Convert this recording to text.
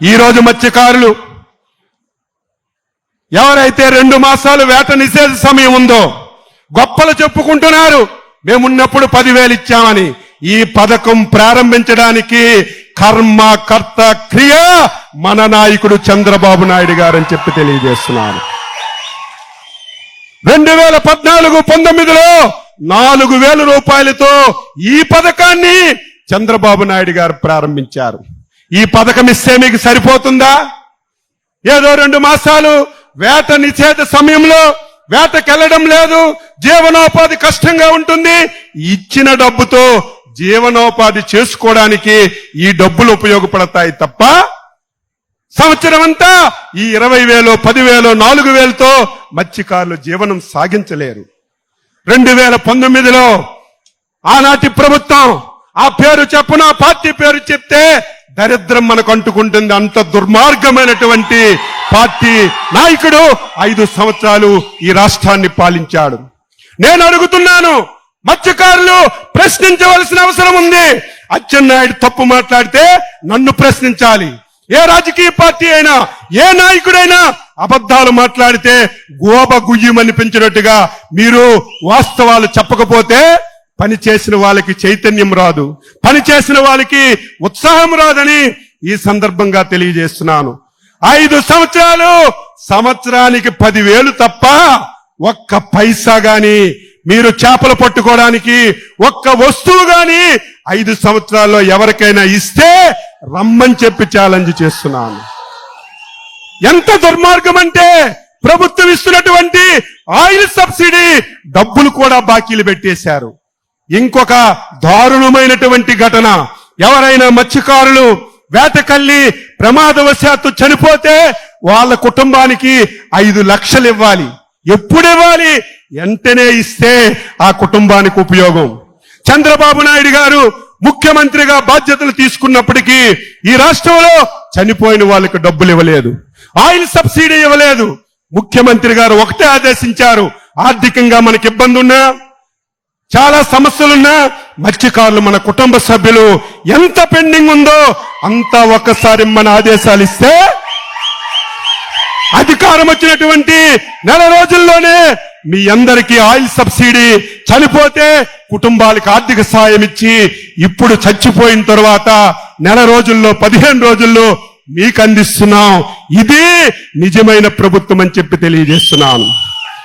ఈరోజు మత్స్యకారులు ఎవరైతే 2 మాసాలు వేట నిషేధ సమయం ఉందో గొప్పలు చెప్పుకుంటున్నారు, మేమున్నప్పుడు 10,000 ఇచ్చామని. ఈ పథకం ప్రారంభించడానికి కర్మ కర్త క్రియ మన నాయకుడు చంద్రబాబు నాయుడు గారని చెప్పి తెలియజేస్తున్నాను. 2014-19లో 4,000 రూపాయలతో ఈ పథకాన్ని చంద్రబాబు నాయుడు గారు ప్రారంభించారు. ఈ పథకం ఇస్తే మీకు సరిపోతుందా? ఏదో 2 మాసాలు వేట నిషేధ సమయంలో వేటకెళ్లడం లేదు, జీవనోపాధి కష్టంగా ఉంటుంది, ఇచ్చిన డబ్బుతో జీవనోపాధి చేసుకోవడానికి ఈ డబ్బులు ఉపయోగపడతాయి తప్ప సంవత్సరం అంతా ఈ 20,000, 10,000, 4,000తో మత్స్యకారులు జీవనం సాగించలేరు. 2019లో ఆనాటి ప్రభుత్వం ఆ పేరు చెప్పున పార్టీ పేరు చెప్తే దరిద్రం మనకు అంటుకుంటుంది. అంత దుర్మార్గమైనటువంటి పార్టీ నాయకుడు 5 సంవత్సరాలు ఈ రాష్ట్రాన్ని పాలించాడు. నేను అడుగుతున్నాను, మత్స్యకారులు ప్రశ్నించవలసిన అవసరం ఉంది. అచ్చెన్నాయుడు తప్పు మాట్లాడితే నన్ను ప్రశ్నించాలి. ఏ రాజకీయ పార్టీ అయినా, ఏ నాయకుడైనా అబద్ధాలు మాట్లాడితే గోబ గుయ్యమనిపించినట్టుగా మీరు వాస్తవాలు చెప్పకపోతే పని చేసిన వాళ్ళకి చైతన్యం రాదు, పని చేసిన వాళ్ళకి ఉత్సాహం రాదని ఈ సందర్భంగా తెలియజేస్తున్నాను. 5 సంవత్సరాలు సంవత్సరానికి 10,000 తప్ప ఒక్క పైసా గాని మీరు చేపలు పట్టుకోవడానికి ఒక్క వస్తువు గాని 5 సంవత్సరాల్లో ఎవరికైనా ఇస్తే రమ్మని చెప్పి ఛాలెంజ్ చేస్తున్నాను. ఎంత దుర్మార్గం అంటే ప్రభుత్వం ఇస్తున్నటువంటి ఆయిల్ సబ్సిడీ డబ్బులు కూడా బాకీలు పెట్టేశారు. ఇంకొక దారుణమైనటువంటి ఘటన, ఎవరైనా మత్స్యకారులు వేటకెళ్లి ప్రమాదవశాత్తు చనిపోతే వాళ్ళ కుటుంబానికి 5 లక్షలు ఇవ్వాలి. ఎప్పుడు ఇవ్వాలి? వెంటనే ఇస్తే ఆ కుటుంబానికి ఉపయోగం. చంద్రబాబు నాయుడు గారు ముఖ్యమంత్రిగా బాధ్యతలు తీసుకున్నప్పటికీ ఈ రాష్ట్రంలో చనిపోయిన వాళ్ళకి డబ్బులు ఇవ్వలేదు, ఆయిల్ సబ్సిడీ ఇవ్వలేదు. ముఖ్యమంత్రి గారు ఒకటే ఆదేశించారు, ఆర్థికంగా మనకి ఇబ్బంది ఉన్నా, చాలా సమస్యలున్నా మత్స్యకారులు మన కుటుంబ సభ్యులు ఎంత పెండింగ్ ఉందో అంతా ఒక్కసారి మన ఆదేశాలు ఇస్తే అధికారం వచ్చినటువంటి 4 రోజుల్లోనే మీ అందరికీ ఆయిల్ సబ్సిడీ, చనిపోతే కుటుంబాలకు ఆర్థిక సాయం ఇచ్చి ఇప్పుడు చచ్చిపోయిన తర్వాత 4 రోజుల్లో 15 రోజుల్లో మీకు అందిస్తున్నాం. ఇది నిజమైన ప్రభుత్వం అని చెప్పి తెలియజేస్తున్నాను.